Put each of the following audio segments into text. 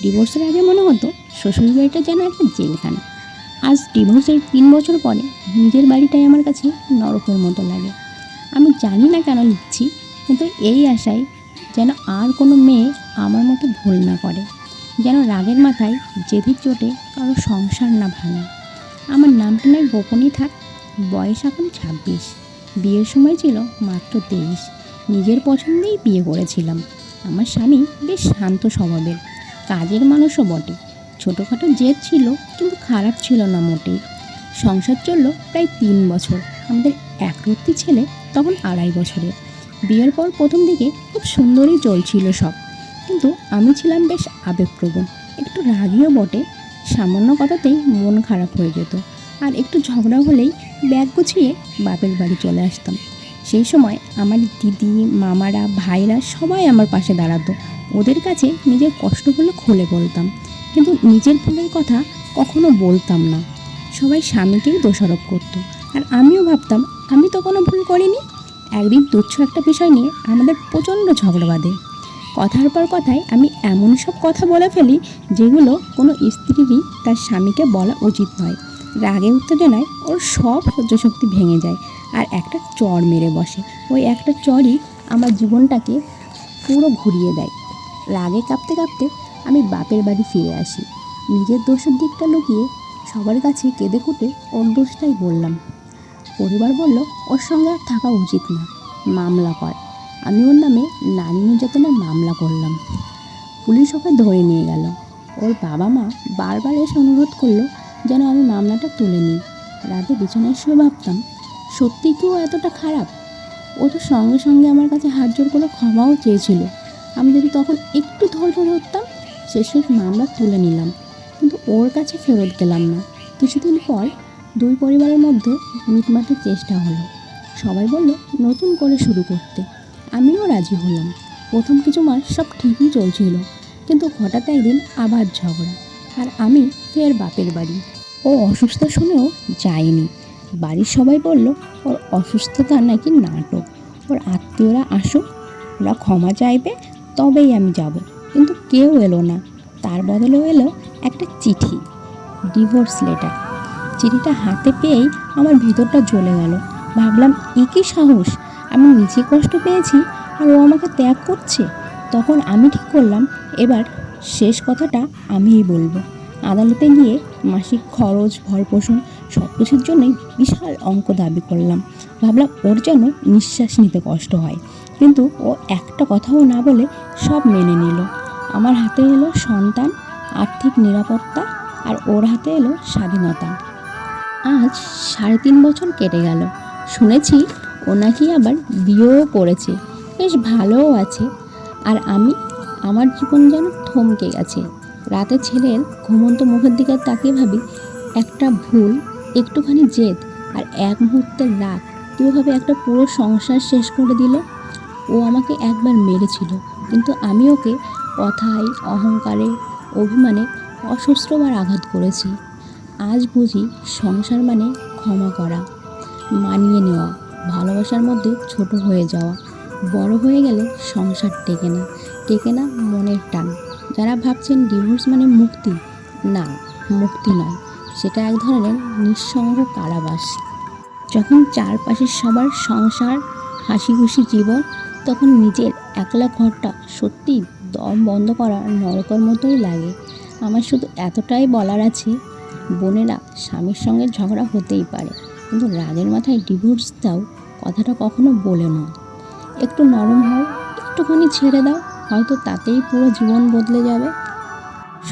ডিভোর্সের আগে মনে হতো শ্বশুরবাড়িটা যেন একটা জেলখানা। আজ ডিভোর্সের 3 বছর পরে নিজের বাড়িটাই আমার কাছে নরকের মতো লাগে। আমি জানি না কেন লিখছি, কিন্তু এই আশায় যেন আর কোনো মেয়ে আমার মতো ভুল না করে, যেন রাগের মাথায় জেদের চোটে কারো সংসার না ভাঙে। আমার নামটা নয় গোপনই থাক। বয়স এখন 26, বিয়ের সময় ছিল মাত্র 23। নিজের পছন্দেই বিয়ে করেছিলাম। আমার স্বামী বেশ শান্ত স্বভাবের, কাজের মানুষও বটে। ছোটোখাটো জেদ ছিল, কিন্তু খারাপ ছিল না মোটেই। সংসার চলল প্রায় 3 বছর। আমাদের একরত্তি ছেলে তখন 2.5 বছরের। বিয়ের পর প্রথম দিকে খুব সুন্দরই চলছিল সব, কিন্তু আমি ছিলাম বেশ আবেগপ্রবণ, একটু রাগীও বটে। সামান্য কথাতেই মন খারাপ হয়ে যেত, আর একটু ঝগড়া হলেই ব্যাগ গুছিয়ে বাপের বাড়ি চলে আসতাম। সেই সময় আমার দিদি, মামারা, ভাইরা সবাই আমার পাশে দাঁড়াতো। ওদের কাছে নিজের কষ্টগুলো খুলে বলতাম, কিন্তু নিজের ভুলের কথা কখনো বলতাম না। সবাই স্বামীকেই দোষারোপ করতো, আর আমিও ভাবতাম আমি তো কোনো ভুল করিনি। একদিন তুচ্ছ একটা বিষয় নিয়ে আমাদের প্রচণ্ড ঝগড়া বাঁধে। কথার পর কথায় আমি এমন সব কথা বলে ফেলি যেগুলো কোনো স্ত্রীরই তার স্বামীকে বলা উচিত নয়। রাগে উত্তেজনায় ওর সব সহ্যশক্তি ভেঙে যায়, আর একটা চড় মেরে বসে। ওই একটা চড়ই আমার জীবনটাকে পুরো ঘুরিয়ে দেয়। রাগে কাঁপতে কাঁপতে আমি বাপের বাড়ি ফিরে আসি। নিজের দোষের দিকটা লুকিয়ে সবার কাছে কেঁদে কুটে ওর দোষটাই বললাম। পরিবার বলল ওর সঙ্গে আর থাকা উচিত না, মামলা কর। আমি ওর নামে নারী নির্যাতনের মামলা করলাম। পুলিশ ওকে ধরে নিয়ে গেল। ওর বাবা মা বারবার এসে অনুরোধ করলো যেন আমি মামলাটা তুলে নিই। রাতে বিছানায় শুয়ে ভাবতাম, সত্যি কি ও এতটা খারাপ? ও তো সঙ্গে সঙ্গে আমার কাছে হাত জোর করে ক্ষমাও চেয়েছিল। আমি যদি তখন একটু ধৈর্য ধরতাম, শেষ মামলা তুলে নিলাম, কিন্তু ওর কাছে ফেরত গেলাম না। কিছুদিন পর 2 পরিবারের মধ্যে মিটমাটের চেষ্টা হলো। সবাই বলল নতুন করে শুরু করতে। আমিও রাজি হলাম। প্রথম কিছু মাস সব ঠিকই চলছিল, কিন্তু হঠাৎ একদিন আবার ঝগড়া, আর আমি ফের বাপের বাড়ি। ও অসুস্থ শুনেও যায়নি। বাড়ির সবাই বলল ওর অসুস্থতা নাকি নাটক, ওর আত্মীয়রা আসুক, ওরা ক্ষমা চাইবে, তবেই আমি যাব। কিন্তু কেউ এলো না। তার বদলে এলো একটা চিঠি, ডিভোর্স লেটার। চিঠিটা হাতে পেয়েই আমার ভেতরটা জ্বলে গেল। ভাবলাম এ কী সাহস! আমি নিজে কষ্ট পেয়েছি, আর ও আমাকে ত্যাগ করছে। তখন আমি ঠিক করলাম এবার শেষ কথাটা আমিই বলবো। আদালতে গিয়ে মাসিক খরচ, ভরণপোষণ সব কিছুর জন্যই বিশাল অঙ্ক দাবি করলাম। ভাবলাম ওর যেন নিঃশ্বাস নিতে কষ্ট হয়, কিন্তু ও একটা কথাও না বলে সব মেনে নিল। আমার হাতে এলো সন্তান, আর্থিক নিরাপত্তা, আর ওর হাতে এলো স্বাধীনতা। আজ 3.5 বছর কেটে গেল। শুনেছি ও নাকি আবার বিয়েও করেছে, বেশ ভালোও আছে। আর আমার জীবন যেন থমকে গেছে। রাতে ছেলের ঘুমন্ত মুখের দিকে তাকিয়ে ভাবি, একটা ভুল, একটুখানি জেদ, আর এক মুহূর্তের রাগ কীভাবে একটা পুরো সংসার শেষ করে দিল। ও আমাকে একবার মেরেছিল, কিন্তু আমি ওকে কথায়, অহংকারে, অভিমানে অসহস্রবার আঘাত করেছি। আজ বুঝি সংসার মানে ক্ষমা করা, মানিয়ে নেওয়া, ভালোবাসার মধ্যে ছোট হয়ে যাওয়া। বড় হয়ে গেলে সংসার টেকে না মনের টান। যারা ভাবছেন ডিভোর্স মানে মুক্তি, না, মুক্তি নয়, সেটা এক ধরনের নিঃসঙ্গ কারাবাস। যখন চারপাশের সবার সংসার, হাসি খুশি জীবন, তখন নিজের একলা ঘরটা সত্যি দম বন্ধ করা নরকের মতোই লাগে। আমার শুধু এতটাই বলার আছে, বোনেরা, স্বামীর সঙ্গে ঝগড়া হতেই পারে, কিন্তু রাগের মাথায় ডিভোর্স দাও কথাটা কখনো বলে না। একটু নরম হও, একটুখানি ছেড়ে দাও, হয়তো তাতেই পুরো জীবন বদলে যাবে।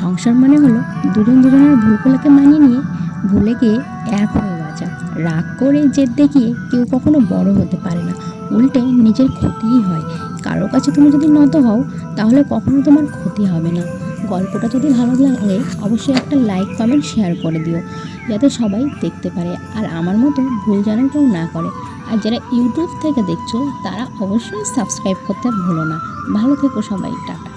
সংসার মানে হলো দুজন দুজনের ভুলগুলোকে মানিয়ে নিয়ে ভুলে গিয়ে এক হয়ে বাঁচা। রাগ করে জেদ দেখিয়ে কেউ কখনো বড় হতে পারে না, উল্টে নিজের ক্ষতিই হয়। কারো কাছে তুমি যদি নত হও, তাহলে কখনো তোমার ক্ষতি হবে না। গল্পটা যদি ভালো লাগে অবশ্যই একটা লাইক, কমেন্ট, শেয়ার করে দিও, যাতে সবাই দেখতে পারে আর আমার মতো ভুল যেন কেউ না করে। আর যারা ইউটিউব থেকে দেখছো তারা অবশ্যই সাবস্ক্রাইব করতে ভুলো না। ভালো থেকো সবাই, টাটা।